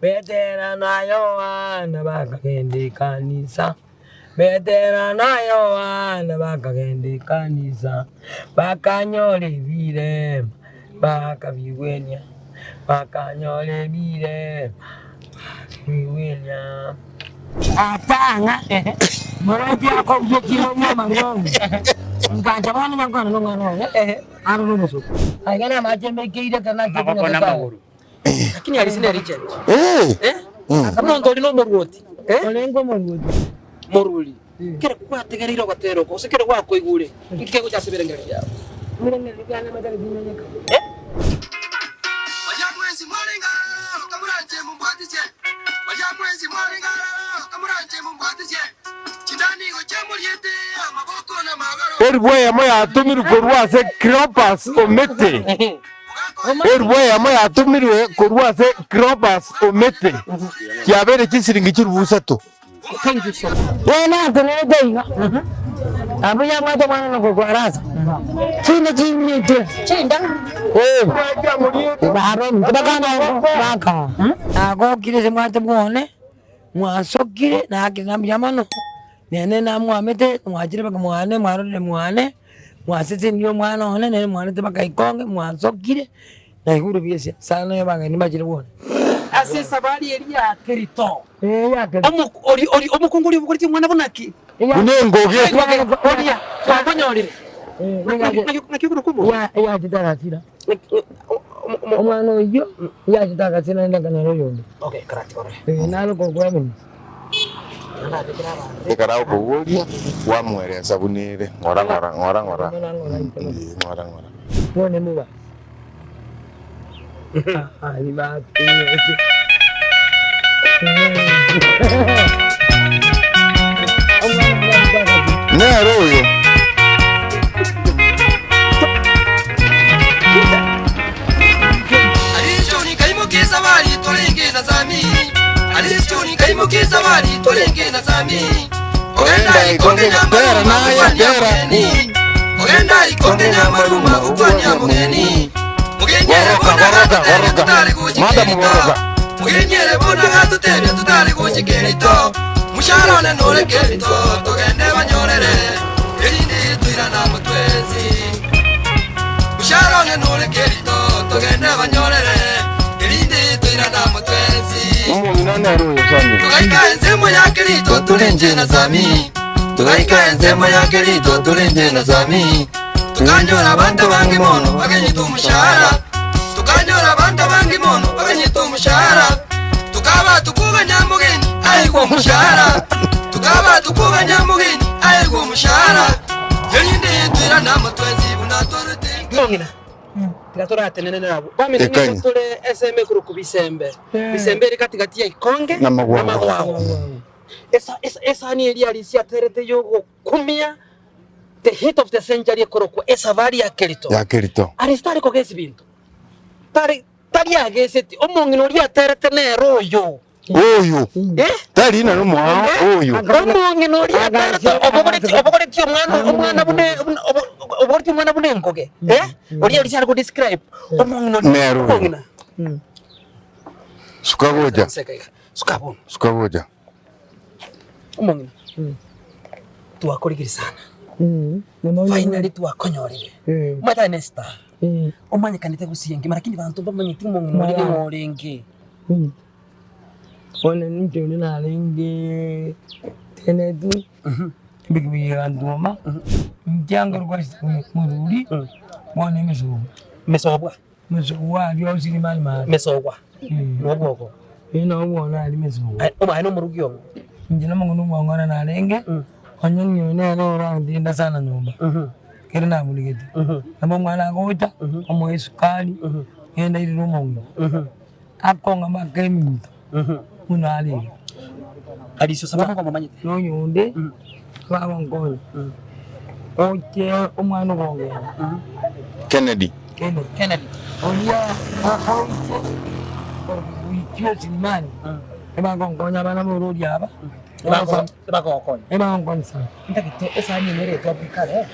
Betera na Yohana bakagenda kanisa. Betera na Yohana bakagenda kanisa. Bakanyole bire bakabigwenya. Bakanyole bire bakabigwenya. Atanga Moruri yako yekimo nyama ngongo. Nganja bana ngana ngana aro nusu. Agana majembe keide kana kekuna maguru. Lakini alisina Richard. Kama ndo lino Moruri. Olengo Moruri. Moruri. Kera kwa tegeriro gatero ko sekere kwa koigure. Ikego jasebere ngari yao. Ngere ngana magari dineka. Wajamwezi mwalinga kamuranje mumbwatije. Wajamwezi mwalinga kamuranje mumbwatije. Chindani go chamuriete amaboko na magaro. Erwe yamo yatumiru korwase Kropas omete. Erwe yamo yatumiru korwase Kropas omete. Kyabere kisiringi kirubusatu. Thank you so much. Wena tunedeiga. Abuya mwato mwana no kwaraza. China chimite. Chinda. Baro mbakana baka. Ago kire mwato muone. Mwasokire na akina mjamano. Nene na mwamete mwajire baka mwane mwarole mwane. Mwasese ndio mwana one nene mwane te baka ikonge mwasokire. Na ihuru biese sana yabanga nimajire bone. Ase sabari elia kerito. Ya kerito. Omukunguri ubukuri mwana bonaki. Unengoge. Olia. Twabonyolire. Nakikuru kubo. Ya titakasira. Omwana oyo ya titakasira ndanga na royondo. Okay, correct. Nalo kokwamu. Ekarao kuwolia wamwere sabunire ngora. Wone muba. Ni ba. Nero huyo. Alistoni kaimukiza bali tolenge na zami. Alistoni kaimukiza bali tolenge na zami. Ogenda ikonge nyamara na yera. Ogenda ikonge nyamara mukufanya mugeni. Mugenyere bona tutali kuchikirito. Mugenyere bona tutebya tutali kuchikirito. Musharone nole kerito togende banyorere. Erinde tuirana mutwezi. Musharone nole kerito togende banyorere. Erinde tuirana mutwezi. Tugaika enzemo ya kerito tulenje na zami. Tugaika enzemo ya kerito tulenje na zami. Tukanyora bantu bangi mono bagenyitu mushahara. Tukanyora bantu bangi mono bagenyitu mushahara. Tukaba tukuba nyamugeni aigwa mushahara. Tukaba tukuba nyamugeni aigwa mushahara. Yerinde twira namatwenzi bunatorete. Ngongina. Tiratora tenene nabo. Bamene tole SM kuru kubisembe. Bisembe katikati ya ikonge na magwawo. Esa ni elia alisia terete yo kumia. The hit of the century koroko esa vari ya kerito. Ya kerito. Aristari ko gesi bintu. Tari ya gesi omongino ria terete ne royo. Oyo. Tari na no mwa oyo. Omongino ria terete obogore ti omwana bune obogore mwana bune ngoge. Oria ria ko describe omongino ne royo. Sukagoja. Sukagoja. Omongino. Tuakorigiri sana. Finally tuakonyorire. Mata nesta. Omanye kanite gusienge marakini bantu bamanye timongino moringi. One nje na lingi tenedu. Bigbi andoma. Mjango kwa Moruri. Mwane mesogwa. Mesogwa dio sini mali mali. Mesogwa. Noboko. Ino wona ali mesogwa. Oma ino murugyo. Njina mongono mwangana na lenge. Onyo ne no randi nda sana nyumba. Kirina muligeti. Nabo mwana goita omo esukali. Yenda iri rumongo. Akonga makemi. Munali. Adiso sabako kwa mamanyite. No yonde. Baba ngono. Oche omwana bonge. Kennedy. Oya oche. Wikio simani. Eba ngonya bana Moruri aba. Eba kokonya. Eba ngonya sana. Ndakite esa ni mere topic ale.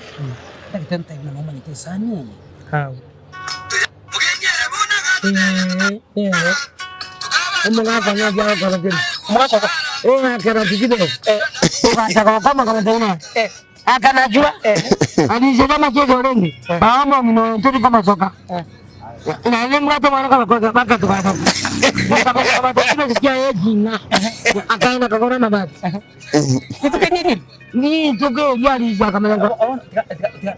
Ndakite ntai na mama ni esa ni. Ha. Umengaka nyaji ako kala kiri. Mwaka ko. Akana tikido. Akana kama tena. Akanajua. Alisema machezo rengi. Baama mno tuli kama soka. Na ile mwato mwana kama kwa baka tukata. Kama tukio sikia jina. Akaenda kakora na bati. Kitu kinini? Ni tuko yali ya kama yangu.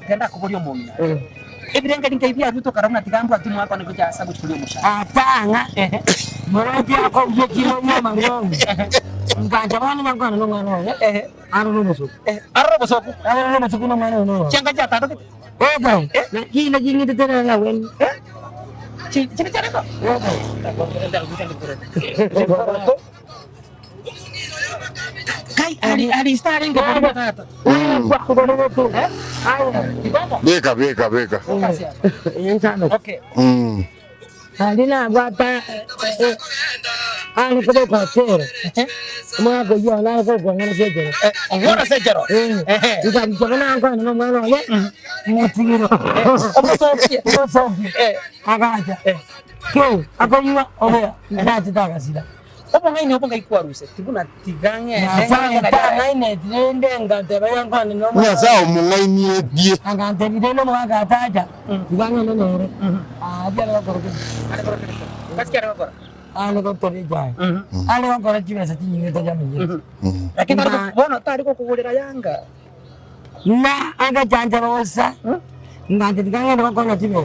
Tenda kuborio mumina. Ebirenga nikaibia ruto karama tigambo atimu hapa nikuja sababu chukulia mshahara. Atanga. Morati yako ujekilo nyama ngongo. Nganja wana mangana no mwana. Aro no soko. Aro soko. Aro no soko no mwana no. Changa jata to. Bang. Kila jingi tetera na wen. Cini cara ko. Kai ali staring ke pada kata. Wah, kudu tu. Beka. Yang sana. Oke. Alina bata ko ko ter. Mo ko yo na ko ngana sejero. Ngana sejero. Ikan jangan ko no mano ya. Mo tingiro. Opo so. Aga aja. Ke, ako yo na titaka sida. Opo ngai kwaruse. Tibuna tigange. Ngai ne trende ngate bayan ko no. Nya sa mo ngai ni die. Aga te bideno mo aga taja. Tigange no no. Aja ko ko. Gaskiya ko. Ano ko tori jai. Ano ko tori chive sa tinyi to jamin. Lakini bona tari ko kubolera Yanga. Na aga janja rosa. Ngante tigange no ko no chive.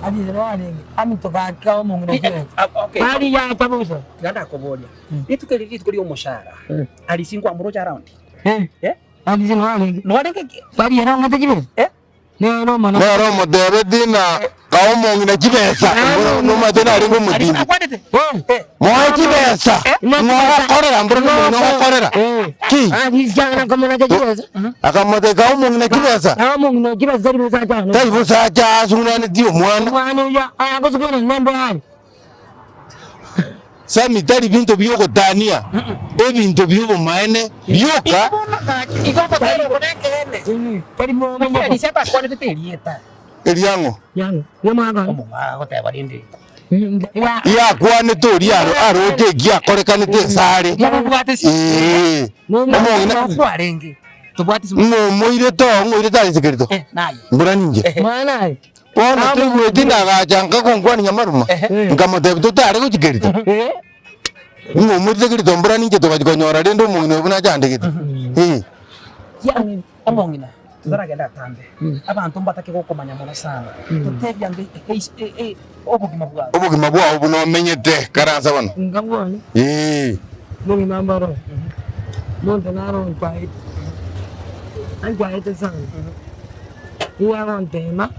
Adi zerwani ami to ka mo ngene. Okay. Bali ya tabuso. Ganda ko bolia. Itu kali umushara. Ali singwa muroja round. Adi zerwani. No adenge. Bali ya ngate chive. No mana. No ro mo debe dina ka mo ngene chibesa. No ma dena ringo mudini. Mo chibesa. No korera mbro no korera. Ki. Adi jana kama na chibesa. Akamo de ka mo ngene chibesa. Mo ngene chibesa dari musa cha. Dai musa cha suna ni dio mwana. Mwana ya ako sukuna nembe hani. Sami tari binto biyoko Dania. Binto biyoko maene. Biyoka. Iko tari ko nekene. Tari mo mo. Ni sepa kwa ni telieta. Eliango. Yang. Yamaga. Ko te barindi. Ya kwa ni tori aro te gia koreka ni te sare. Bwate si. Mo ngina kwa rengi. To bwate si. Moire tari sekreto. Nayi. Mbura ninje. Mana. Ona tu wetinda ga janga kongwani nyamaruma. Ngamo te to tare ko chikerito. Ngo muri sekreto mbura ninje to kanyora dendo mo ngine buna jande kiti. Yang omongina. Tuzaragenda tambe. Abantu mbatake gukomanya muno sana. Tutebya nge obugima bwawe buno menyete karanza bano. ngabone. Mungi nambaro. Monte naro pai. Anja ite sana. Iya montema.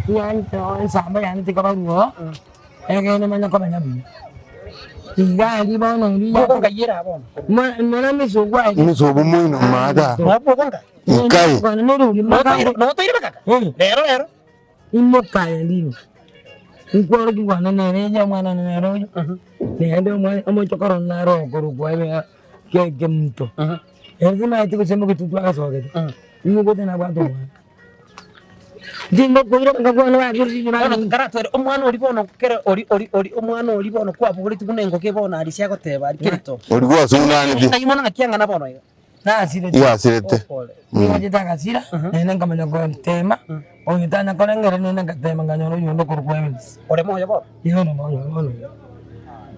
Iya ito sama yang tiga baru. Kene mana komanya bi. Tiga di bawah nang dia. Ko ngayira bon. Mana misugwa. Misobu muino mada. Wapo bonga. Kai. No to ire kaka. Lero. Immo kaya ndini. Nkworo ki wana nene ya mwana nero. Nendo mo chokoro naro koru kwa ke gemto. Lazima ati kusema kitu twaka soge. Ni gote na bado. Dingo kuira ngabona wa guri ni Ono karato omwana oli bono kera oli omwana oli bono kwa buguri tukunengo ke bono ali sia goteba ali kirito. Oli bwa sunani ndi. Tayimona ngakianga na bono yo. Na sire. Ya sirete. Ni wajitaka sira. Nene ngamanya ko tema. Onyitana ko ngere nene ngatema nganyoro yondo koru kwa evidence. Ore moyo bo. Yo no.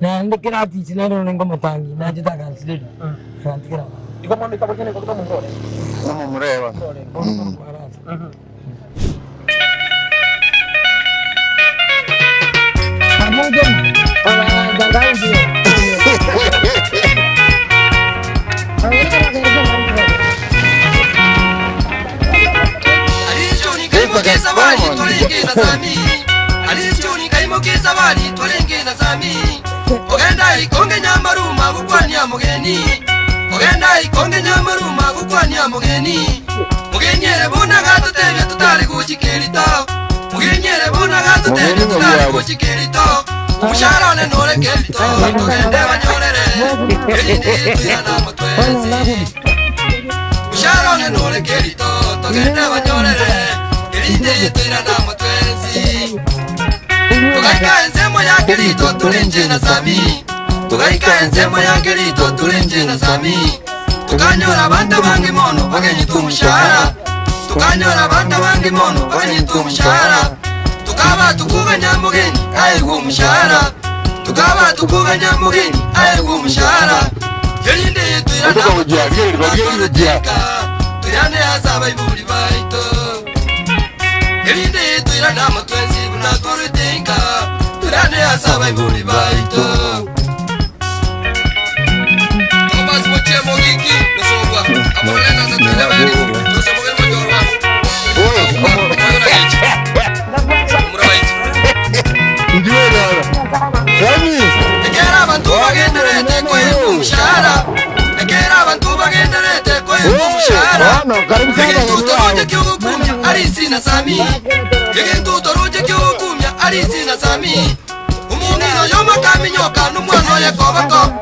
Na ndikira ati nero nengo motangi na jitaka sire. Ndikira. Iko mondo ikabonyene ko tomo ngore. Kama mureba. Mungkin orang jangan dia. Alichoni kaimokeza bali tolenge na sami. Alichoni kaimokeza bali tolenge na sami. Ogenda ikonge nyamaruma gukwania mugeni. Ogenda ikonge nyamaruma gukwania mugeni. Mugenyere bona gatutebe tutari guchikerito. Mugenyere bona gatutebe tutari guchikerito. Umushahara ne nore kerito. Tugende banyorere. Elinde tuyana mutwezi. Umushahara ne nore kerito. Tugende banyorere. Elinde tuyana mutwezi. tugaika ensemo ya Kristo tulinje na sami tugaika ensemo ya Kristo tulinje na sami tukanyora abantu bangi mono bagenyi tumushara tukanyora abantu bangi mono bagenyi tumushara tukaba tukuga nyamugeni ayigo mushara tukaba tukuga nyamugeni ayigo mushara yerinde tuyirana tuyane azaba ibuli baito yerinde tuyirana mutwenzi bunakurutinka tuyane azaba ibuli baito Thomas moche mogiki nosogwa amolena za tuyabeli nosogwa mojorwa Ekera abantu bagenderete kweru mushara Ekera abantu bagenderete kweru mushara Yegentuto ruje kyukumya arisi na sami Yegentuto ruje kyukumya arisi na sami Umungino yoma kaminyoka numwana yakobako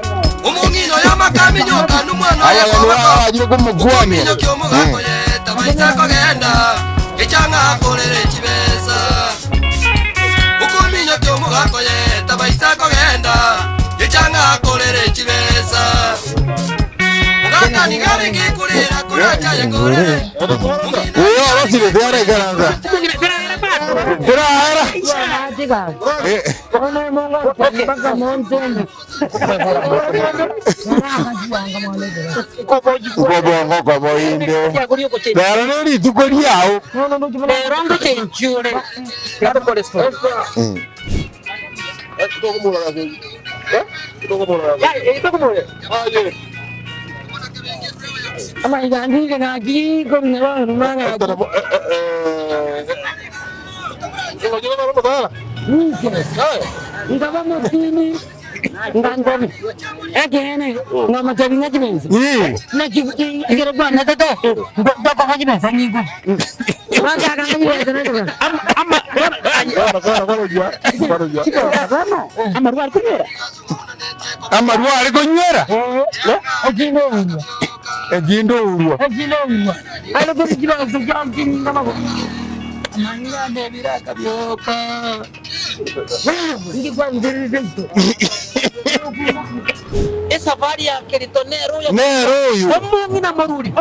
Umungino yoma kaminyoka numwana yakobako Umungino kyomugako yeta baisako genda Echanga akolere chibesa Ukuminyo kyomugako yeta baisako genda Echanga akolere chibesa Mugaka nigari ngikulira kuracha yengorere Uyo abasire byare garanza Tira Kobo inde Pero neri tukoriao Pero ndo chenchure Gato por esto Ama igani kana ki ko ngero rumanga Ngaba motini ngangoni ekene ngama tabinga chimenzi na kigero bwana tata ndo kwa chimenzi nyigo Ranga kana chimenzi na tata ama Amarwa ari konywera Egindo urwa Alo ko jira sujamki ngama ko Manya de biraka byoka Ngi kwa ndirizeto Esa varia keritonero yo Omongi na Moruri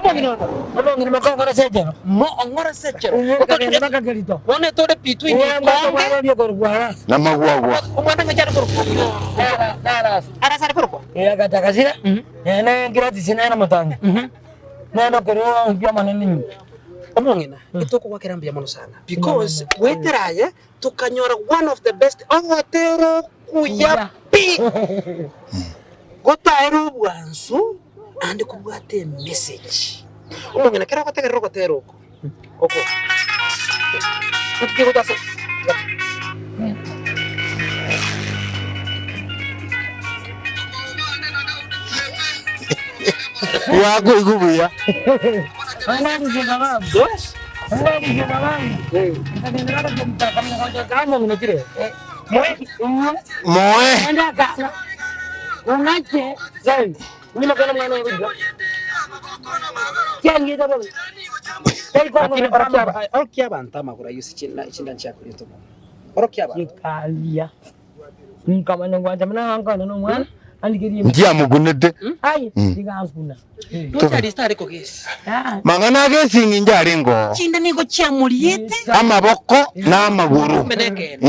Omongi makongora sejero mo ongora sejero Okaka kerito One tore pitu ini Na magwagwa Umwana ngajara korko Ara sare korko Ya kata kasira Ene gratis ina matanga Neno kero ngya maneni Omongina itoko kwa kirambia mono sana because weteraye tukanyora one of the best hotero kuyapi Gotaero bwansu andi kubwate message Omongina kera kwa tegero gotero oko Tukiko tasa Wako igubuya Ana nijengaba dos Ana nijengaba Nikadenera kumta kama ngoja kama mnakire Moe Anda kana Unache Zai Nima kana mwana wangu Kiangi dabo Orokia bantama kura yusi chinda nchako yeto Orokia ba Ikalia Nkama ngwanja mna angana no mwana Ndia mugunete Ai digakuna Tutari stare ko gesi Mangana gesi nginjari ngo Chinda niko chamuriete Amaboko na amaguru Meneke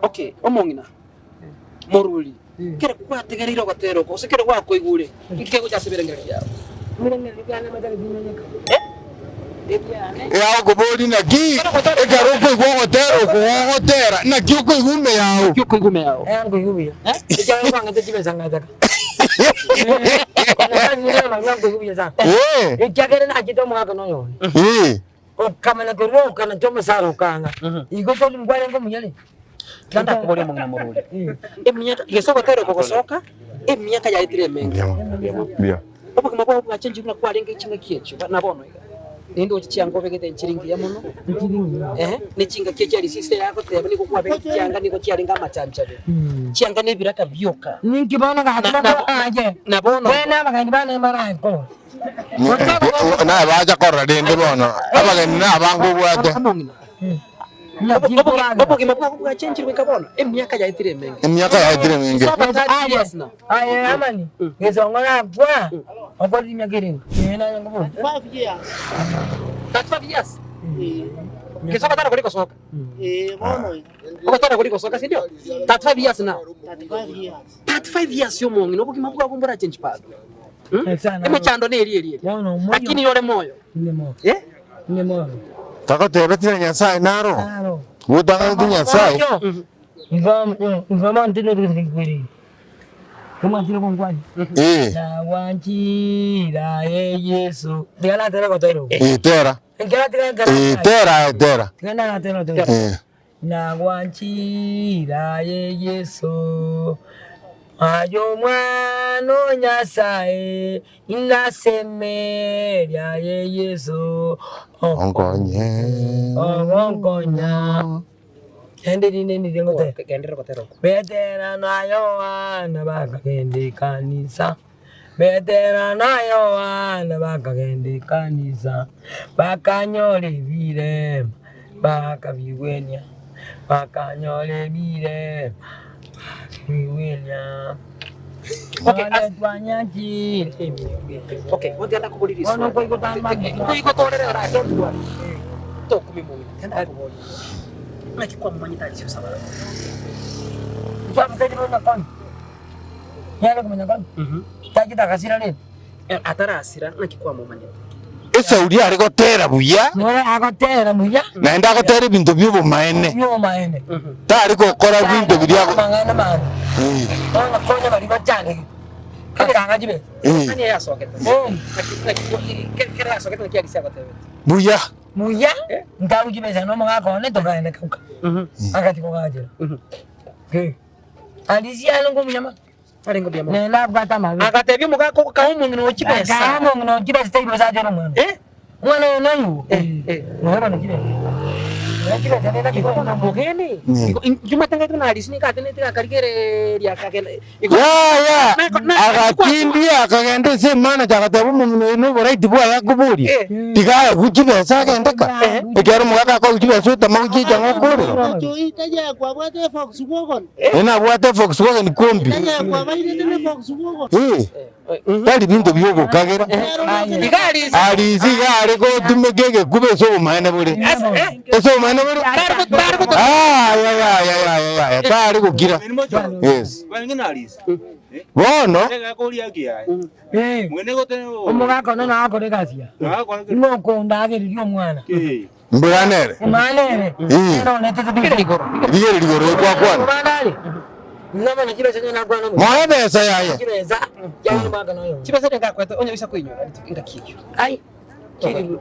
Okay omongina Moruri Kera kwategeriro gatero ko sekere wako igure Ikego cyasebirengera yawe Ya gobodi na gi ekaroko igogotero kugogotera na kyuko igume yao Yangu yubi Ijana kwanga tejibeza ngataka Yangu yubi sana Ijakere na jito mwaka noyo Kama na kuro kana choma saro kanga Igoto limkwale ngo munyale Kanda kubori mongina Moruri Eminyaka yeso gatero ko gosoka eminyaka yaitire mengi Bia Obo kuma kwa change kuna kwa lenge chinga kiecho nabono nindo chiango begete chiringi ya muno ni chinga kechari sister yako tebe niko kwa begete chianga niko chiaringa machanchade chianga ne biraka bioka ninki bana ga aje na bono wena bagani bana mara ko na baja korra dende bono abagani na bangu bwate Bobo kimapua kwa change weka bono miaka ya itire menge aye amani ngezongora kwa okodi myagering yena yango 5 years. That's 5 years. Kisoka tara kuliko soka. Bono. Uko tara kuliko soka si ndio? 35 years now. 35 years. 35 years yo mongi no kimapua kumbura change pad. Chando ne eri. Lakini yole moyo. Ni moyo. Tako tebe tina Nyasaye naro. Udanga tu Nyasaye. Ngoma ntino ngiri. Kama ntino kwani. Na wanjira Yesu. Diala tera kotero. Tera. Tera. Tena tera. Na wanjira Yesu. Ayo mwana Nyasaye inasemeria Yesu ongonya ende nini ngote Gendera kotero. betera nayo ana bakagende kanisa betera nayo ana bakagende kanisa bakanyole bire bakabiwenya bakanyole bire William. Okay, wote anda kubuliriza. Ono kwa iko tamba. Iko torere ora ndo. To kumimuni. Tenda kubuli. Nakikuwa mmanyi tali sio sawa. Kwa mtende na kon. Yale kumenya kon. Takita kasira nini? Atara asira nakikuwa mmanyi. Saudi ariko tera buya. Nora akotera buya. Naenda akotera bintu byo maene. Yo maene. Tari ko kora bintu bya ko. Mangana man. Ona konya bali ko chane. Kaka jibe. Ani ya soketa. Nakikuwa kera soketa kia disia kotewe. Buya. Muya? Ndawu jibe sana mo ngako ne to kaenda kuka. Akati ko gaje. Alisia longo mnyama. Arengo bia mo. Nela bata mawe. Akatebyo mugako kaumu ngino chipesa. Kaumu ngino chipesa taibo za jero mwana. Mwana nayo. Mwana nakile. Nakile tena kiko na mugeni. Juma tanga tuna alisini ka tena tena karigere ya kakena. Ya. Akakimbia akagenda se mana jakatebo mumino no right bwa yakuburi. Tigaya kuchibesa akendeka. Ekero mugaka ko kuchibesa tamaguchi jango kore. Itaja kwa bwate fox kokon. Ena bwate fox kokon kombi. Itaja kwa baile tena fox kokon. Tali bintu byo kagera. Ali sigare ko tumegege kubeso maana bure. Eso maana bure. Ya. Tari kukira. Yes. Bono. Omugako no na akore gasia. Ngoko ndageriryo mwana. Mburanere. Manere. Ero netete bigero. Bigero kwa kwana. Manale. Nama na kibesa nyana kwa no. Moya besa yaya. Kibesa. Yaani maga nayo. Kibesa ndeka kwete onya bisa kwinyo. Ngakiyo. Ai. Kiri.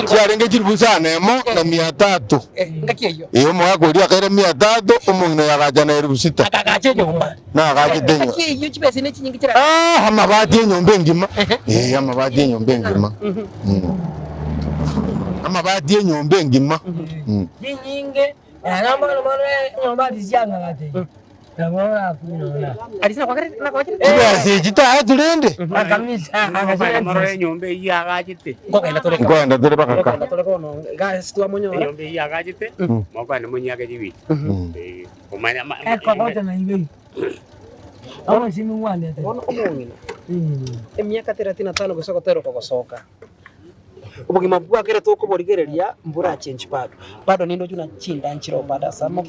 Chiarenge chirubusa nemo na 300. Ngakiyo. Iyo moya kulia kaire 300 umungno yakajana irubusita. Akagache nyumba. Na akajidenyo. Ngakiyo kibesa ne chinyingi kira. Amabati enyombe ngima. Amabati enyombe ngima. Amabati enyombe ngima. Nyinge. Namba no nyomba disianga gate. Nabona kuona. Alisina kwa kare na kwa kare. Kibesa chita tulende. Akamisa akasema Maro nyombe iya gachite. Ngoenda tole bakaka. Tole kono gas tu amonyo. Nyombe iya gachite. Moko ane munyage jibi. Kumanya ma. Kwa kote na hivi. Awo simu wande. Ono omongina. Miaka 35 gusoka tero kogosoka. Ubugima bwakere to kuborigereria mbura change bado nindo juna chinda nchiro bada asama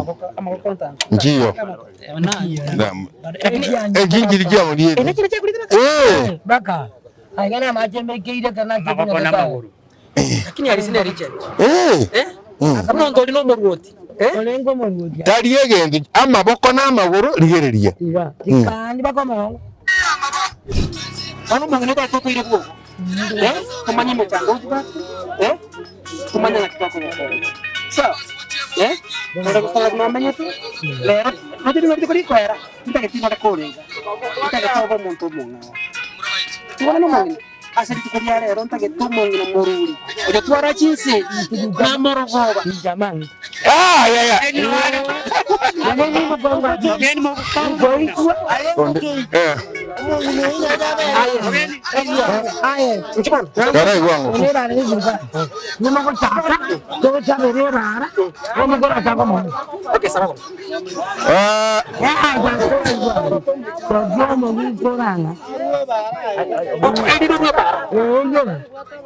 boka amako ntanga Njiyo. Ejinjiri jya muri yetu. Enekire cyo kulitira baka aigana majembe keide kana kibona maguru. lakini alisina legend kama ndo lino moroti olengo morudi Tari egende amaboko n'amaguru rigereria. kandi bakomo ano mangene ka to ile bwo kumanya mchango kumanya na kitoko sawa ndio kwa mamanya tu lero hadi ni kuri kwera kita ke tina kore kita ke tobo monto monga tuwana no mangene asali tukulia lero ntagetumo ngina Moruri ojo twara chinse na morogoba jamani ya nani mkonga Ngeni mo boikwa aye uchimana Garai wangu. ni rara ni zuba ni mako chaka to chabe ni rara ni mako chaka mo okay sawa ya kwa jomo ni korana edi no ba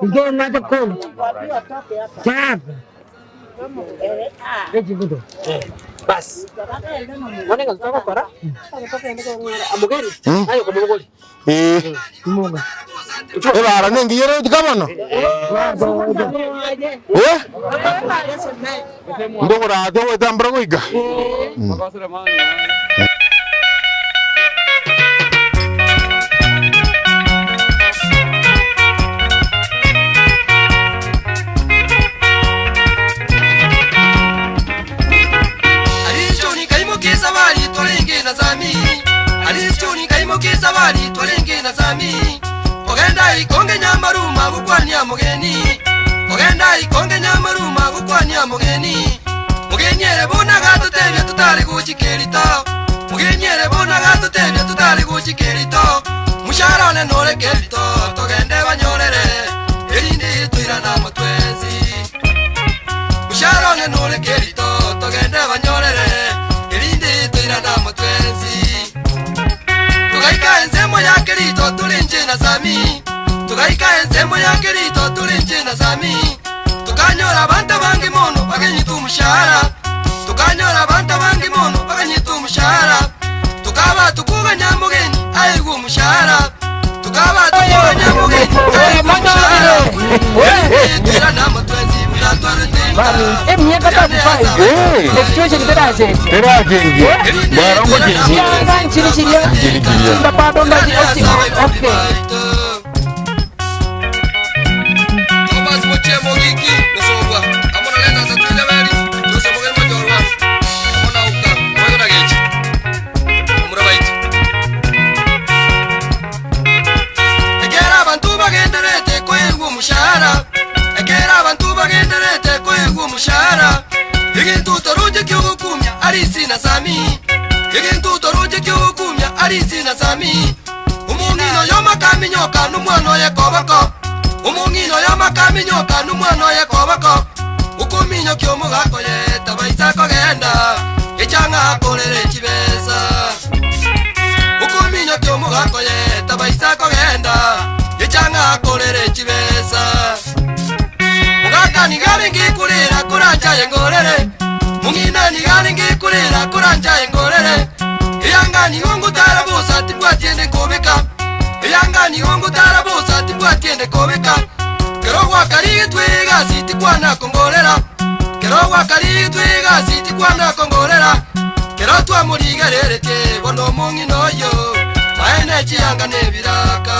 ndio na ko chapa bas wanenga tutaka kora amugeri ayo ko mugoli munga Ebara nengi yero dikabono. Ndogora ato tambra goiga. Alichoni kaimukisa bali tolenge na zami. Alichoni kaimukisa bali tolenge na zami. Ogenda ikonge nyamaruma gukwania mugeni. Ogenda ikonge nyamaruma gukwania mugeni. Mugeni ere bona gatutebya tutari guchikerito. Mugeni ere bona gatutebya tutari guchikerito. Mushara ne nore kerito togende banyorere. Erindi twirana mutwenzi. Mushara ne nore kerito togende banyorere. Erindi twirana mutwenzi. Tugaika enzemo ya kerito tulinje na sami. Tugaika enzemo ya kerito tulinje na sami. Tukanyora banta bangi mono baganyitu mushara. Tukanyora banta bangi mono baganyitu mushara. Tukaba tukuga nyamugeni aigu mushara. Tukaba tukuga nyamugeni aigu mushara. Tira na mutwenzi mutatwara emye kata kufai situation teraje Teraje. Barongo jinsi. ya chiri chiri ndapado ndaji okay Tobas moche mogiki mesobwa. Amona lenda za twile bari. Tosa mogeni majorwa. Amona uka. Moyo na gechi. Amura baitu. Egera abantu bagenderete kwengu mushara. Egera abantu bagenderete kwengu mushara. Igintu toruje kyukumya arisi na sami. Igintu toruje kyukumya arisi na sami. Umungino yoma kaminyoka numwana yekobako. Umungino yoma kaminyoka numwana yekobako. Ukuminyo kyomugako ye tabaisa kogenda. Echanga kolere chibesa. Ukuminyo kyomugako ye tabaisa kogenda. Echanga kolere chibesa. Mugaka ni gari ngikurira kuranja yengorere. Mungina ni gari ngikurira kuranja yengorere. Iyanga ni hongu tarabusa tibwatiende kobeka. Iyanga ni hongu tarabusa tibwatiende kobeka. Kerogwa kari twiga siti kwana kongorera. Kerogwa kari twiga siti kwana kongorera. Kero twa murigererete bono mungino yo. Maene chiyanga nebiraka.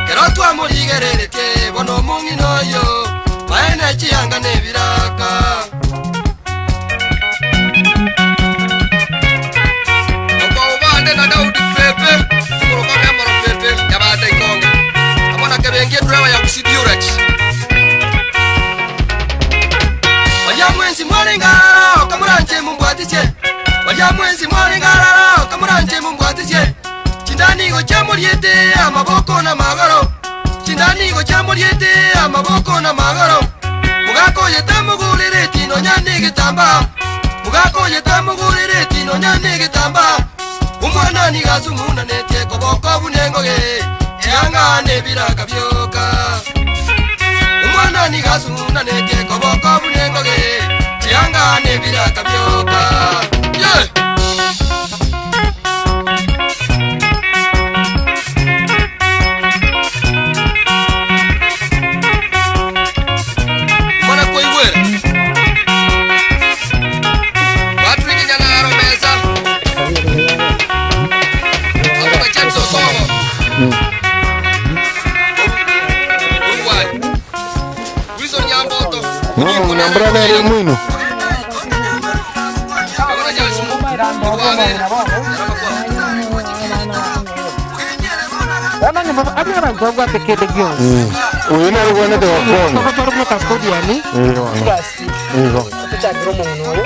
Kero twa murigererete bono mungino yo. Maene chiyanga nebiraka. Na Daudi Pepe, kuroka memoro Pepe, yabata ikonga. Amona kebengie driver ya kusidiurach. Wanyamwenzi mwalingara, kamuranje mumbwatiche. Wanyamwenzi mwalingara, kamuranje mumbwatiche. Chindani go chamuriete amaboko na magaro. Chindani go chamuriete amaboko na magaro. Mugako yetamugulire tino nyane gitamba. Mugako yetamugulire tino nyane gitamba. Umwana ni gazumuna nete koboko bunengoge Chianga nebiraka byoka Umwana ni gazumuna nete koboko bunengoge Chianga nebiraka byoka Yeah Mwana kwa iwere Watu wiki jana aromeza Nambra na ile mwino. Wana abana abantu bagwatekede gyose uyu nari kubona tewakonye bakora mu custodian trust tuchagiro umuntu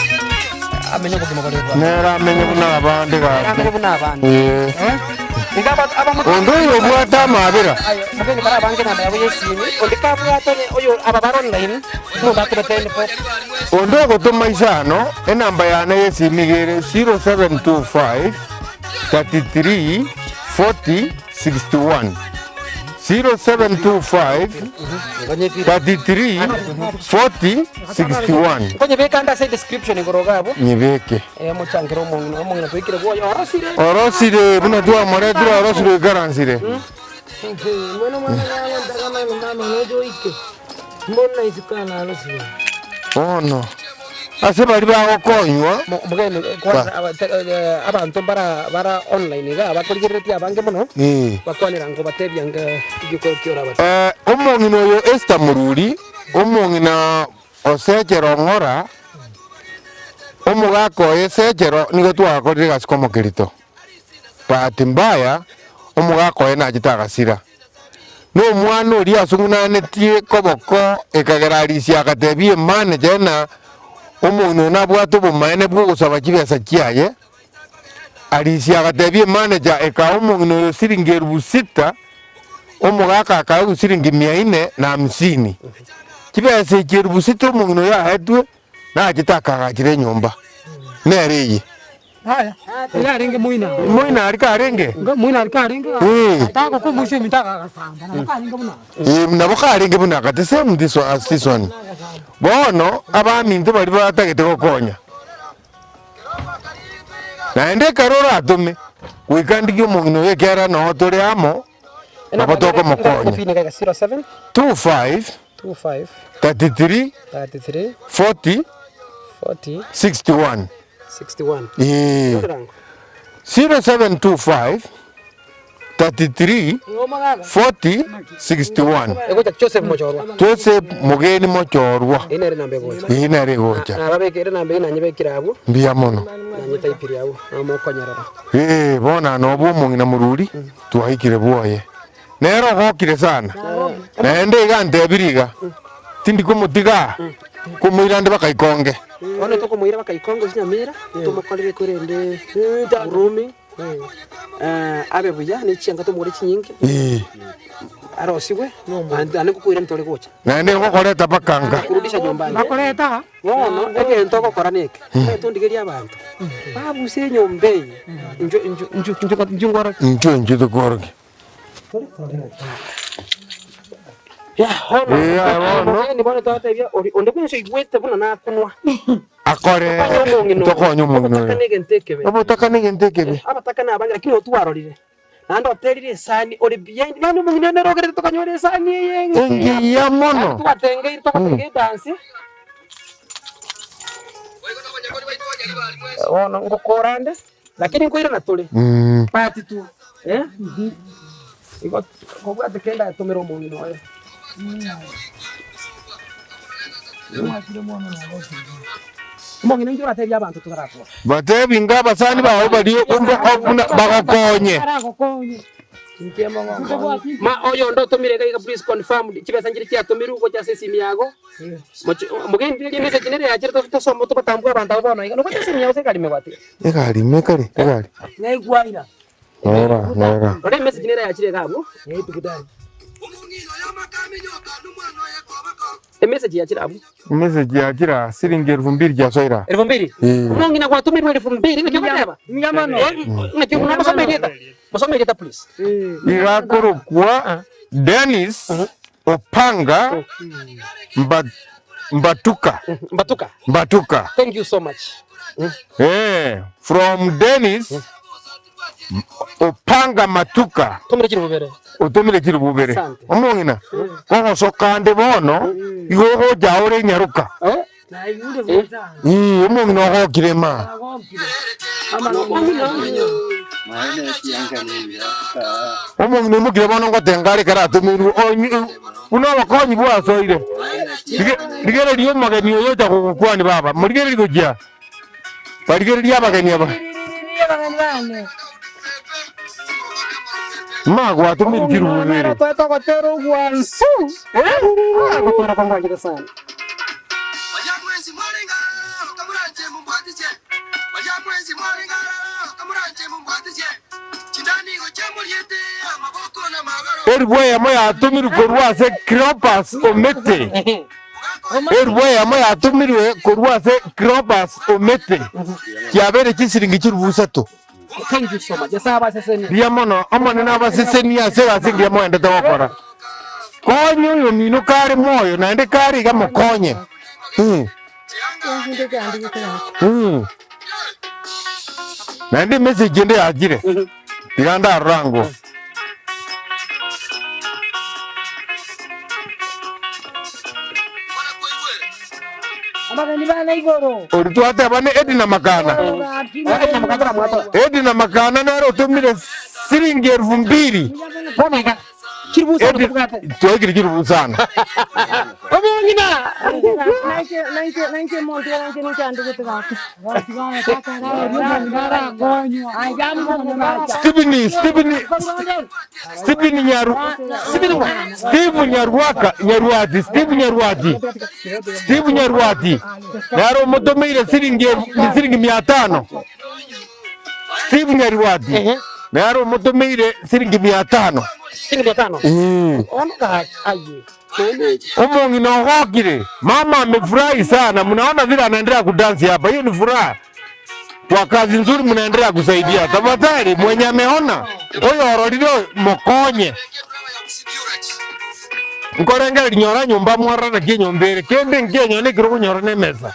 amenye ubuzima bwa leta nera amenye bunabandi amenye bunabandi ingaba ondoyo bwata amabira mugeni bara bange namba yabo yesini ondika bwatone oyo ababara online mubatubetene po ondo gutuma isano enamba yane yesimigere 0725 33 40 61 0725 33 40 61 konye bekanda say description ngorogabo nyibeke muchangiro umuntu twikire bwo orosire buna dua more dura orosire garansire mwana ndagana nojo ike mbona isikana arosire ono ase bari bagokonywa mugeni kwanza abantu bara online ga bakorigireti abange muno bakwanira ngo batebyanga igikoro cyora bata omongino yo Esther Moruri omongina osechero ngora omugako esechero nigo twakorire gasikomo kirito bahati mbaya omugako ena agitagasira no mwana uri asungunanetie koboko ekagerarisia agatebie manager na omuntu nabwate obumaene bw'ogusaba kibiasa kiaye arisia agatebie manager eka omuntu siringi 6,000 omugaka akagu siringi 450 kibiasa ki 6,000 omuntu yahetwe nagitakaga kire nyumba nereye haya yaringe muina arikaringe tako kumwishe mitaka gasamba nakaringe buna nabo karinge buna katese mundiso asison bono abaminto bari batagete gokonya naende karora atume wikandiki omongino yekera no turi amo abotoko mokonya 07 25 33 40 61 0725 33 40 61 ego Joseph mochorwa Joseph mugeni mochorwa inere nambe gocha inere gocha nababekere nambe nanyebekira abo mbia mono nanyetaipiri abo amokonyarara bona no bwo mungina Moruri twahikire bwoye nero gokire sana nende gante biriga tindi kumutiga kumwirande bakaikonge one to kumwira bakaikonge zinyamira tumukorere kurende rumi abe buya ni cyenga to muri kinyingi arosiwe ande kukwira ntore gocha nande ngokoreta bakanga kurudisha nyumbani bakoreta wono ege ntoko koraneke tundigeria abantu babuse nyombe njo tukoroge ya hono ni bone to tebya onde kunse igwete buna na kunwa akore tokonyo mungino abotaka nigenteke abataka nabanga lakini otwarorire nando aterire sani ori behind nando mungino nerogere tokanyore sani yengi ya mono twatenge dance ono ngokorande lakini ngoira natole pati tu iko kobwa tekenda tomero mungino oyo mongina njura tebya abantu tukaratwa batebi ngaba sani baho bali bagakonye ma oyo ndo tomire ga please confirm kibesa ngiri kya tomiru ko cyase simi yago mugendi ngene se kinere ya kirto to somo to batambwa abantu abo no ko cyase simi yago se kali mebati ekali naigwaira nora ore message kinere ya kire gabo tukutani message ya kirabu message ya kira siringi 2,000 ya soira 2,000 umongina kwa tumirwe 2,000 ngicyo bateba nyamano ngicyo musomegeta please igakoro kwa Dennis Opanga Mbatuka thank you so much from Dennis Opanga Matuka tumire kirubere utumire kirububere omongina ko sokande bono igogo jaore nyaruka na yule boza omongina go kirema omongina mugire bono ngotengari karatumiru uno bakonyi bwasoire rigere riyo mageni yo ta kukwani baba murigere rigojia barigere riya mageni aba Magwa tumiri kirubere. Toto kotero gwansu. Kotero kongajira sana. Wajamwezi mwalinga kamuranje mumbwatiche. Wajamwezi mwalinga kamuranje mumbwatiche. Chindani go chamuliete amaboko na magaro. Erwe yamo yatumiri korwase Kropas omete. Erwe yamo yatumiri korwase Kropas omete. Kyabere kisiringi kirubusatu. Thank you so much. Yasaba seseni. Biamono amane nabaseseni ase basingia mwende tokora. Konyo yo mino kare moyo naende kare gamukonye. Naende message ende ajire. Tiganda rango. Abagani bana igoro. Orituate bane Edina Makana. Edina Makana naro tumire siringi 2000. Boneka. Kirubusa tukate. Tuwekiri kirubusana. Omongina. Naike monti naike nchando kutukate. Stephen Nyarwati. Naro motomire siringi 500. Steve Nyarwati. Naro motomire siringi 500. Siringi 500. Onka aje. Omongi na hokire. Mama amefurahi sana. Mnaona vile anaendelea kudansi hapa. Hiyo ni furaha. Kwa kazi nzuri mnaendelea kusaidia. Tafadhali mwenye ameona huyo ororiro mokonye. Nkorengera nyora nyumba mwara na kinyo mbere. Kende ngenyo ne kiro nyora ne meza.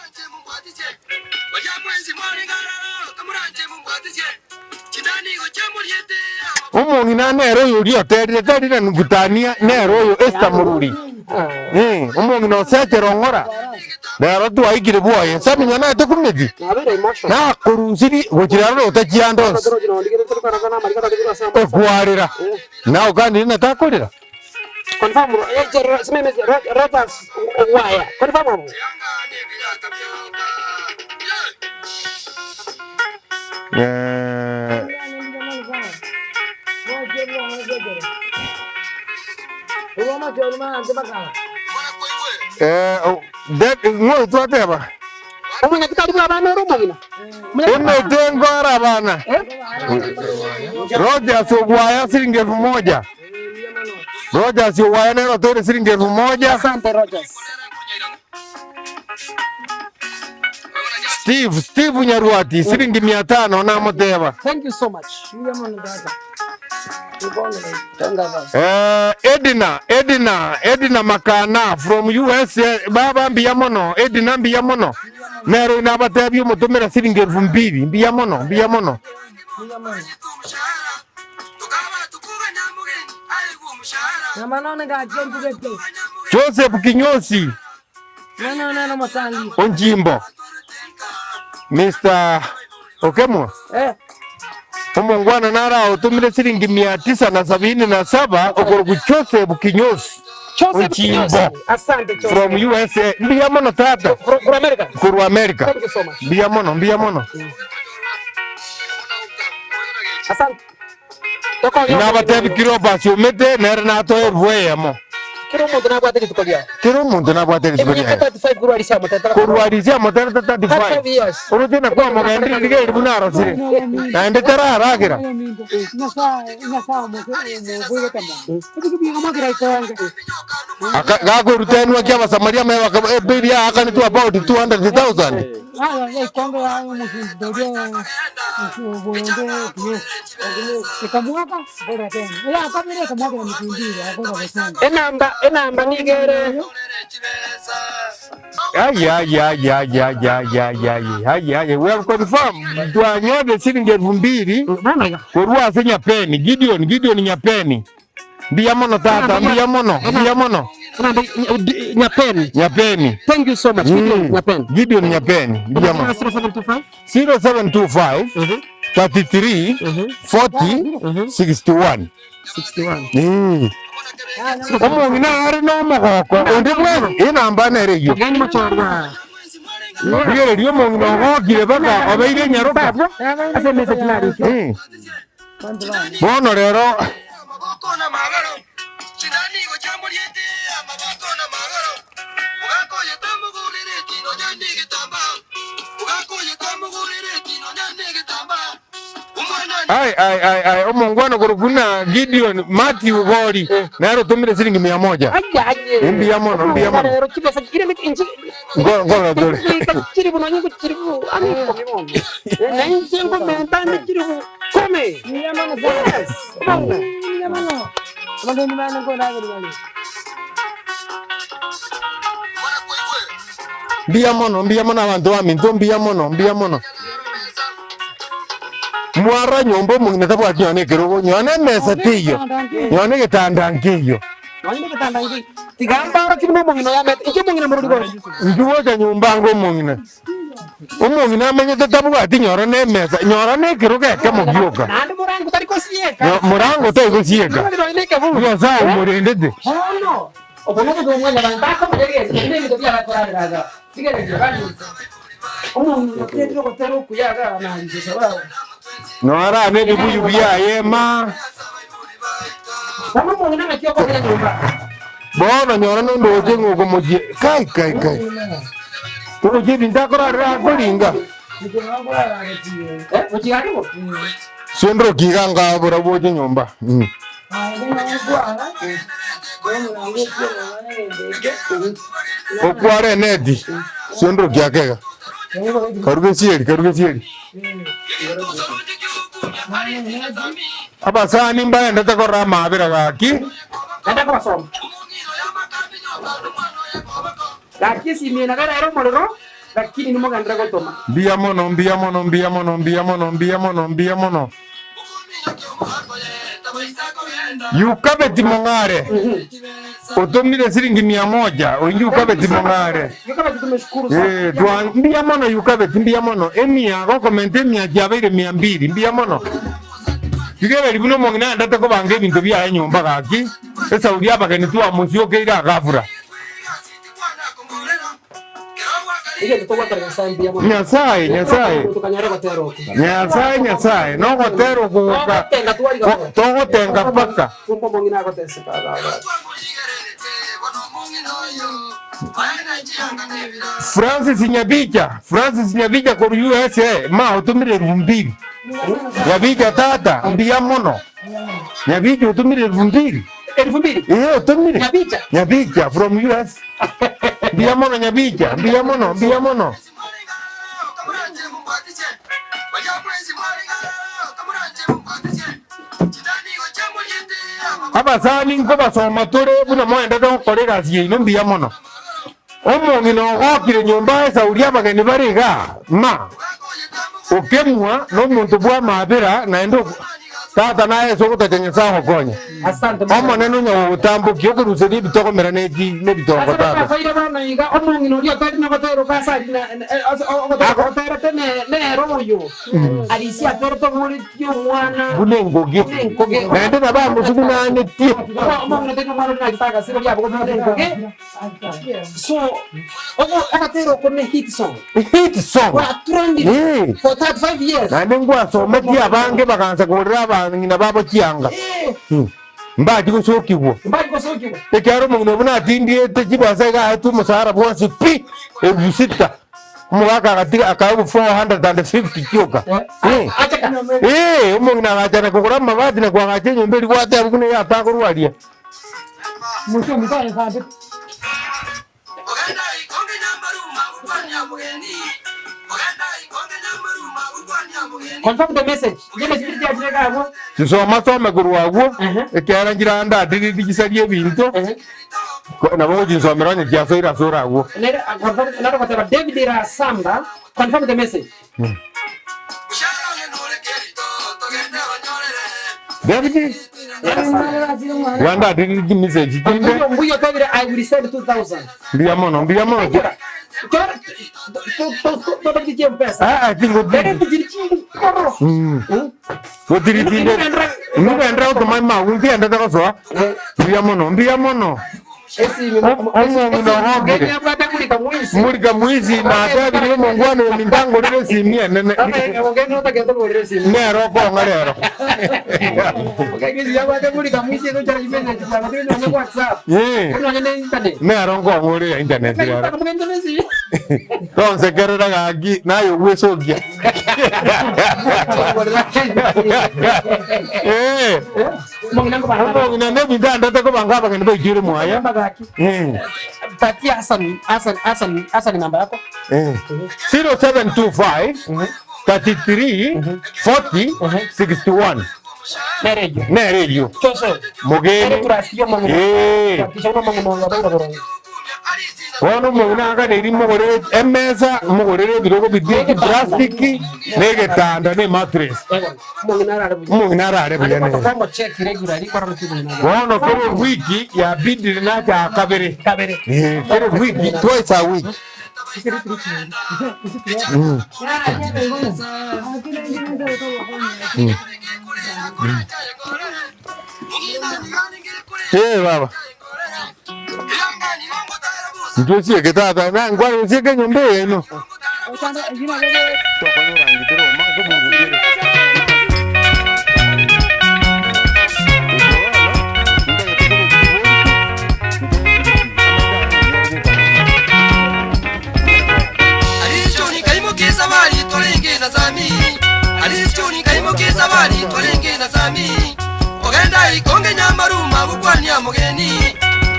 Omongi na nero yuri otere tarira ngutania nero yo Esther Moruri. Omongi no sete rongora. Nero tu aikire buoye. Sami nyana te kumedi. Na kurusiri gukiraro utakiando. Okwarira. Na ukandi na takorira. Confirm Rogers wire. Confirm. Ngo tuateba. Omwana kitalibu abana oromogina. Tengora bana. Rogers ogwaya siringi 1000. Rogers ogwaya nero tore siringi 1000. Asante Rogers. Steve Nyarwati siringi 500 na moteba. Thank you so much. Edina Makana from USA. Baba mbiyamono. Edina mbiyamono. Nero inabatebi mutumira siringi 2000. Mbiyamono. Joseph Kinyosi. No matangi. Onjimbo. Mr. Okemo. Omongwana nara utumire siringi 977 okorogu Joseph Kinyosi. Asante Joseph. From USA. Mbiyamono tata. Kuru America. Thank you so much. Mbiyamono. Asante. Nabatebi Kropas omete nere nato evweyamo. Kiro muntu nabwate kitukolia. Kurwarisia motera 35. Urutena kwa magandri ndige ibunaro sire. Naende tara aragira. Gago rutenu wa kwa Samaria mewa bilia akani tu about 200,000. Enamba nigere. Ay. We have confirmed. Tuanyode siringi 2000. Kurwa nyapeni. Gideon nyapeni. Mbiyamono tata. Mbiyamono. Nyapeni. Thank you so much. Gideon nyapeni. Mbiyamono. 0725 33 40 61. Omongi na ari no mogoko. Onde bwe inamba nere yo. Gani machorwa. Bigere dio mongi no gokire baka obeire nyaroka. Ase message nari. Bono rero amaboko na magaro chinani go chamuriete amaboko na magaro ugako yetamugurire tino nyandi gitamba ugako yetamugurire tino nyandi gitamba Ai omongwana kurukuna Gideon Matthew Gori naro tumire siringi 100. Mbia mono. Ngora dole. Chiribu no nyingu chiribu ani ko na njengo mentande chiribu come. Yes. Magani mana ko na gari. Mbia mono abantu aminto mbia mono. Mwara nyombo mungine tabwa nyone kirogo nyone mesa tiyo. Nyone getanda nkiyo. Tigamba kimwe mungino ya met iki mungino murudi ko. Nduwo cha nyumba ngo mungine. Omungine amenye tabwa ati nyora ne mesa. Nyora ne kirogo ke mugyoka. Nandi murango tari ko sieka. Murango tai ko sieka. Yo za umurendede. No. Obono ko mwana banda ko mugere. Ni ndio ya korara raga. Tigere jirani. Omungino tetro ko tero kuyaga na hizo sababu. Nora ne bibuyu bya yema. Kama mungino metio ko kile nyumba. Bona nyora no ndoje ngoko moje. Kai. Uji bindakora ra kulinga. Mujigani mo. Sondro kiganga bora boje nyumba. Okware nedi. Sondro kiakega. Karuge sieri. Abasani mbaya ndata kora mabira gaki. Nenda kwa somo. Gaki si mimi nagara ero molero. Lakini nimo gandra ko toma. Mbia mono. Yukabeti mongare. Otomire siringi 100. Oingi ukabeti mongare. Yukabeti tumeshukuru sana. Tuan mbia mono yukabeti mbia mono. Emia go komente mia jabeire 200 mbia mono. Yukabeti buno mongina ndata ko bange bintu bya nyumba gaki. Esa udia bagani tu amusio keira gafura. Nyasaye. No gotero kuka. Togo tenga paka. Francis Nyabicha kwa USA ma utumire 2,000. Nyabicha tata mbia mono. Nyabicha utumire 2,000. 2,000. Utumire. Nyabicha from US. Mbia mono. Abasani nko basoma tore buna mwenda do korega siye no mbia mono. Omongino gokire nyumba esa uria bageni bariga ma. Okemwa no muntu bwa mabira na endo tata naye sokutanya saho konya. Asante mama neno nya utambo kyoko rusedi bitoko meraneki ne bitoko tata. Faida bana iga omongino rio tari na batero kasa na otero ne royo. Alisi atero to muri tio mwana. Bunengoge. Na ndo na ba musubi na ne tio. Omongino teno mwana na kitaka sio ya boko bunengoge. So atero ko ne hit song. Wa trending for 35 years. Na ndengwa so meti abange bakanza kurira ngina babo kianga mbadi ko sokiwo ekero mungno buna tindie te kibasa ga tu musara bwonse pi ebusita muwaka gatira akabu 450 kyoka mungna gachana kugura mabadi na kwa gachenyo mbeli gwate abukune ya takurwaria mucho mutane fande confirm the message. Jene sipiti ya jireka hapo. Soma guru wago. Ekera ngira nda diri digisalie bintu. Na bo jinsomera nya kiaso ira sura hago. Nera confirm nara kwa David ira samba. Confirm the message. David. Wanda diri di message. Mbuyo David I will send 2,000. Mbia mono. Todo dijem pesa. Tingo Dari tujiri koro. Wotiri tinde. Nuga ndra to mai ma unti anda ta so. Mbia mono. Mulika mwizi na atabi ni mungwana mindango lile simia nene. Nero bonga lero. Nero ngomuri ya internet lero. Tonse kerera gagi nayo wesogia. Mungina nebi ndanda tako bangaba kende jiri mwaya. Pati Hassan namba yako? 0725 33 40 61. Nerejo. Choso. Mugeni. Wano mwana ngane mugorere emeza mugorere birogo bidye plastic nege tanda ne mattress. Mungina arare buyane. Wano kero wiki ya bidi na ta kabere. Kero wiki twice a week. Baba. Ndio sie que tata na ngwaro sie que nyombe no. Alichoni kaimokeza bali tolenge na zami. Alichoni kaimokeza bali tolenge na zami. Ogenda ikonge nyamaruma bukwanya mugeni.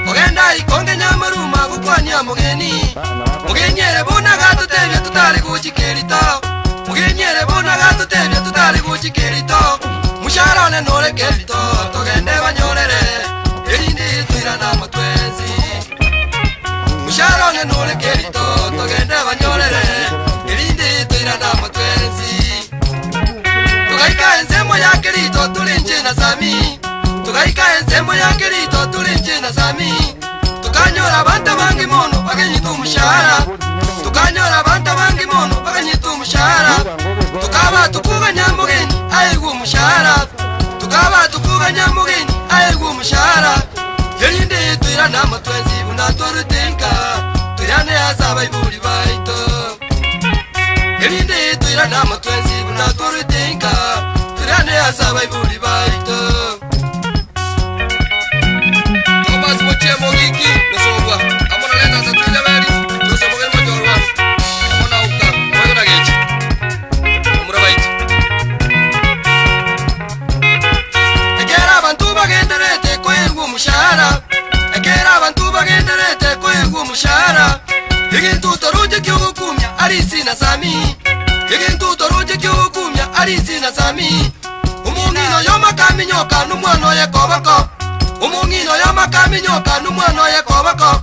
Ogenda ikonge nyamaruma bukwanya mugeni. Mugenyere bona gato tebya tutali kuchikerito. Mugenyere bona gato tebya tutali kuchikerito. Musharone nole kerito togende banyorere. Elindi twira na matwenzi. Musharone nole kerito togende banyorere. Elindi twira na matwenzi. Tugaika enzemo ya kerito tulinje na sami. Tugaika enzemo ya kerito tulinje na sami. Tukanyora abantu bangi mono bagenyitu mushahara. Tukanyora abantu bangi mono bagenyitu mushahara. Tukaba tukuga nyamugeni ayirwa mushahara. Tukaba tukuga nyamugeni ayirwa mushahara. Yerinde twira na matwenzi unatorutenka. Tuyane azaba ibuli baito. Yerinde twira na matwenzi unatorutenka. Tuyane azaba ibuli baito. Thomas Mochemo Giki Nosogwa amona lenda za twile bali tose mogeni majorwa amona uka amona gechi amura baiti egera abantu bagenderete kwengwa mushahara egera abantu bagenderete kwengwa mushahara igintu toruje kyukumya arisi na sami igintu toruje kyukumya arisi na sami umungino yoma kaminyoka numwana yekobako umungino yama kaminyoka numwana yekobako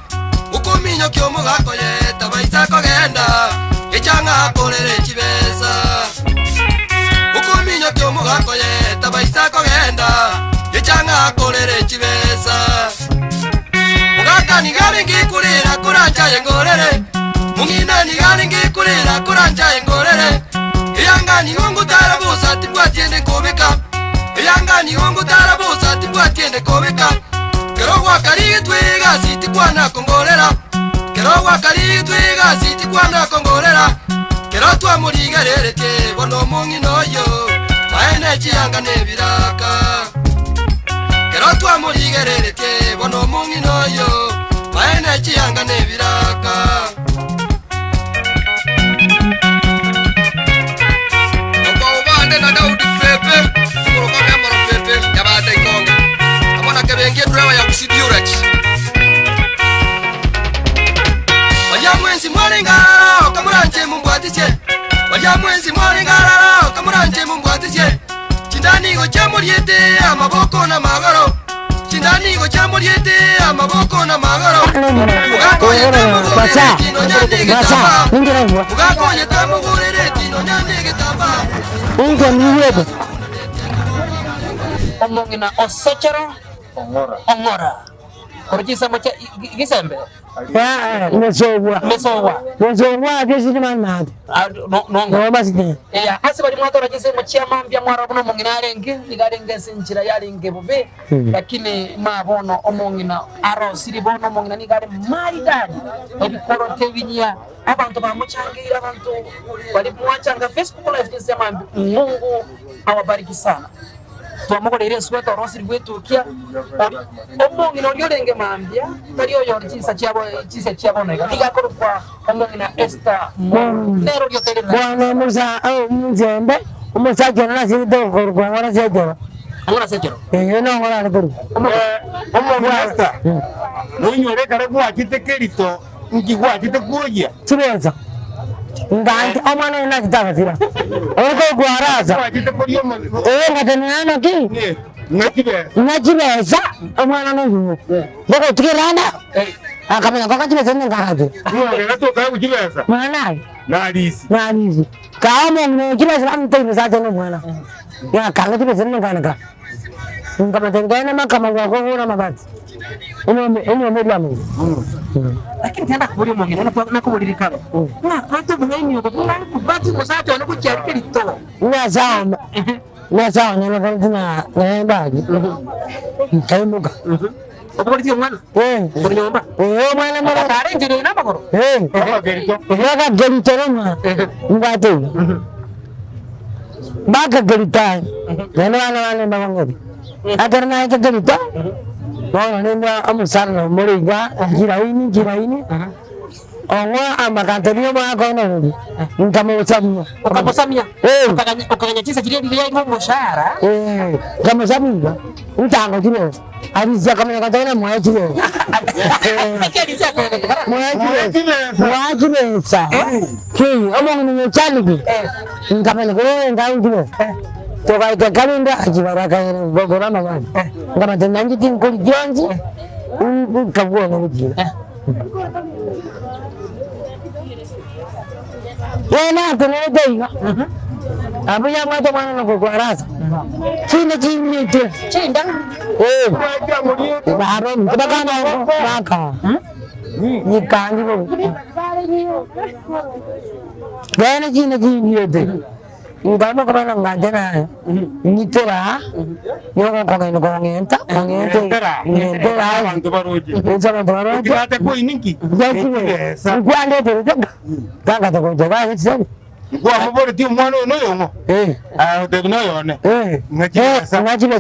ukuminyo kyomugako yeta baisako genda ichanga kolere chibesa ukuminyo kyomugako yeta baisako genda ichanga kolere chibesa mugaka ni gari ngikurira kuranja yengorere mungina ni gari ngikurira kuranja yengorere iyanga ni ngongo tarabusa tibwatiende kobeka iyanga ni ngongo tarabusa tibwatiende kobeka kerogwa kali twiga siti kwana kongorera kerogwa kali twiga siti kwana kongorera kero twa murigererete bono mungino yo maene chiyanga nebiraka kero twa murigererete bono mungino yo maene chiyanga nebiraka obande na Daudi pepe sikuruka memoro pepe yabate ikonga amona kebenge driver ya kusidiurach Wanyamwenzi mwalingara kamuranje mumbwatisye Wanyamwenzi mwalingara kamuranje mumbwatisye Chindanigo chamuriete amaboko na magaro Chindanigo chamuriete amaboko na magaro Mugako yetamugurere tino nyandege tamba Mugako yetamugurere tino nyandege tamba Unga niwebe Omongina osechero Ongora Korojisa macha gisembe Mesogwa kesi chimana no basi ya hasi bali mwatora kise muchama mbya mwara buno mungina alenge igalenge sinchira yalenge bube lakini mabono omongina arosiri bono mongina nigale mali dadi ebikoro tebinya abantu bamuchangira abantu bali mwachanga Facebook live kisema Mungu awabariki sana twamukolere sweta rosiri wetu kia omongina olyolenge mambya taliyo yorjisa chabo nega nigakoro kwa omongina Esther nero lyotere bwana musa muzembe umusaje na sido kwa wala sejero angona sejero no wala lekuru omongina Esther nonyore kare kwa kitekerito ngigwa kitekuya chibeza ndanti omwana ina kitakatira oko gwaraza ngatenana ki ngachibeza omwana no boko tukirana akamenya kwakachibeza ngakati ngatoka kujibeza mwana nalisi kama ngachibeza amtini sasa no mwana ya kanga chibeza ngakana ngamatengana makama ngakona mabati ino media mu lakini tenda kubuli mongina na kubuli kalo na hata bunenyo kubula kubati musato ono kucyarike lito na sawa na kantina na baji kaimuka obukoliti omwana buli nyomba mwana mwana arenjere na bakoro baka gerito mwana ngate baka gerita nana mbangori atarna ita gerito no nenda amusarna moriga jiraini onwa amakantario mwako no ukamusamia ukaganya chisa kile ile mushahara kamusamia utango kile alizia kama katana mwaje mwaje sa ki omo ni chali ngamene ko ndangire toka ikakalenda ajibaraka bogora mama ngama tenanji tinkoli jonzi ukabwa no kujira yana tunedeiga abuya mwato mwana no kwaraza chini tu chinda baro mbakana baka ni kandi bo yana chini yote ngama kana ngandena nitera yoga kana ko ngenta abantu baroje nzaba baroje kirate ko ininki ngwande to tanga to joga hitse kwa mabore ti mwana no yongo de no yone ngachi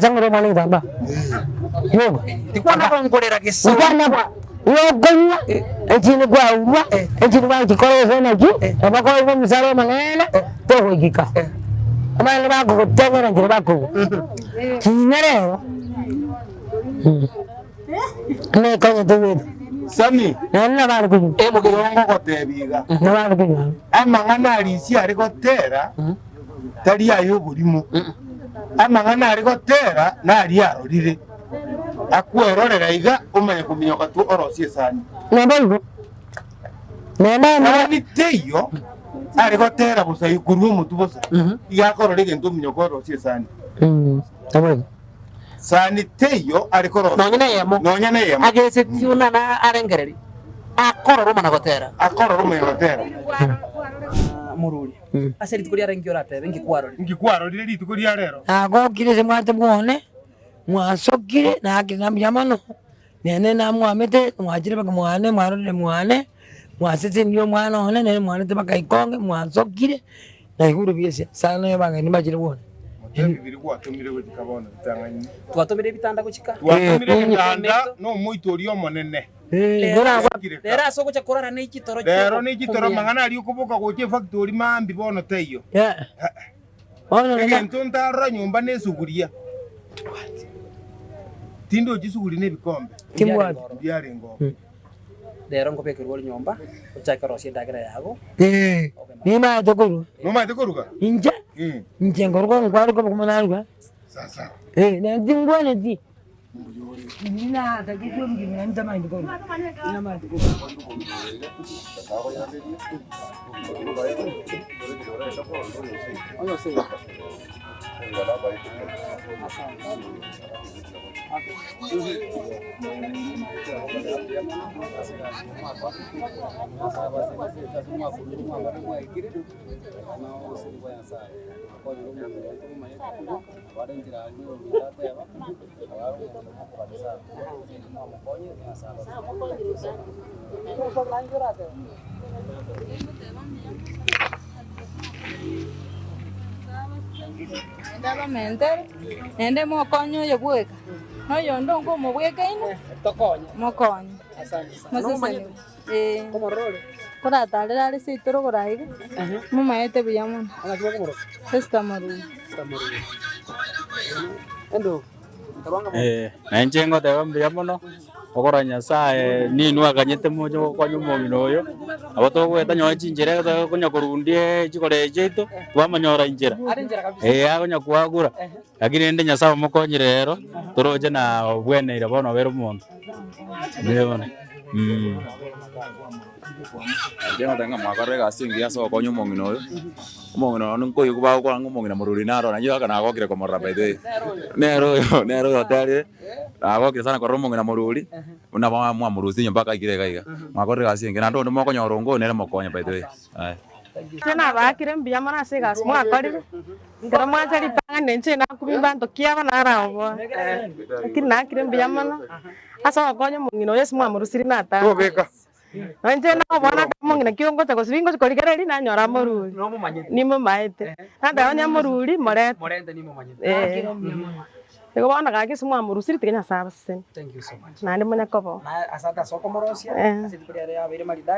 sangro mali baba yo tikwana konkolera kiso ngwana kwa yo ganya ejini kwa uwa ejini kwa kikoro zena ju abako ko misaro manena to hojika amale bako kutengera ngire bako kinere ne kanya to sami nana bari ku mugirongo gotebiga na bari ku amangana alisi ari gotera tari ayo burimo amangana ari gotera na ari arorire akwerorera iga umenye kuminyoka tu orosie sani nabego nena ni teyo ari gotera busa ikuru mutu busa igakorora igento minyoko orosie sani nabego sani teyo ari korora nonyene yemo agese tiuna na arengereri akororo mana gotera Moruri aseri tukuri arengio rate ngikwarorire ritukuri arero ago kire mwate muone mwasokire na akina mjamano nene na mwamete mwajire baka mwane mwarore mwane mwasete niyo mwana one nene mwane te baka ikonge mwasokire na ihuru biese sana yo banga nimajire wone bibiri gwatumire gutikabona bitanganye twatumire bitanda guchika twatumire bitanda no muitorio monene lera asoko cha korara ni kitoro lero ni kitoro mangana ari ukubuka goche factory mambi bono teyo ono nene ntunta nyumba nesuguria tindo jisuguri nebikombe timwadi byari ngo lero ngopekerwa nyumba uchaikorosie ndagera yago ni ma tokuru mama tekoruka nje ngorgo ngwari ko kumanarwa sasa na dingwane di nina takitu mgini nitama ndiko ina ma ndiko Ndaba mentere ende mokonyo yo bweka no yondo ngo mubweka ine Tokonya. mokonyo Asante sana. masese Como role. kora tale ale sitoro kora ige mumaete biyamon Anajua como role. Esther Moruri Está Moruri. Endo. Tabanga mo. Na njengo teba mbia muno okora nyasaye ninu akanyete mojo kwa nyumo minoyo abo togweta nyoa chinjere kunya kurundie chikore chetu twamanyora injira Arinjira kabisa. agonya kwagura lakini ende nyasaye mukonyire rero toroje na obweneire bono bero muntu ndebona Jengo tanga mwakare gasingi yaso konyo mongino oyo. Mongino nko yukuba ko ngo mongino Moruri naro na yoka na gokire ko morabede. Nero yo tare. Agokire sana ko mongino Moruri. Una ba mwa Murusi mpaka ikire gaiga. Mwakare gasingi na ndo moko nyorongo nere mokonya bede. Ai. Tena bakire mbia mana segas mwa korire. Ndara mwaza litanga nenche na kubimba ntokia na rawo. Lakini nakire mbia mana. Asa konyo mongino yesu mwa Murusi na ta. Tobeka. Nje na bona mongina kiongo cha kosvingo kolikere na nyora Moruri. No mo manyete. Ni mo maete. Nda onya Moruri moret. Morente ni mo manyete. Ego bona ga kisu mwa Murusi tigenya sabase. Thank you so much. Na ndi munya kobo. Na asante soko morosia. Asante kwa ya bere malida.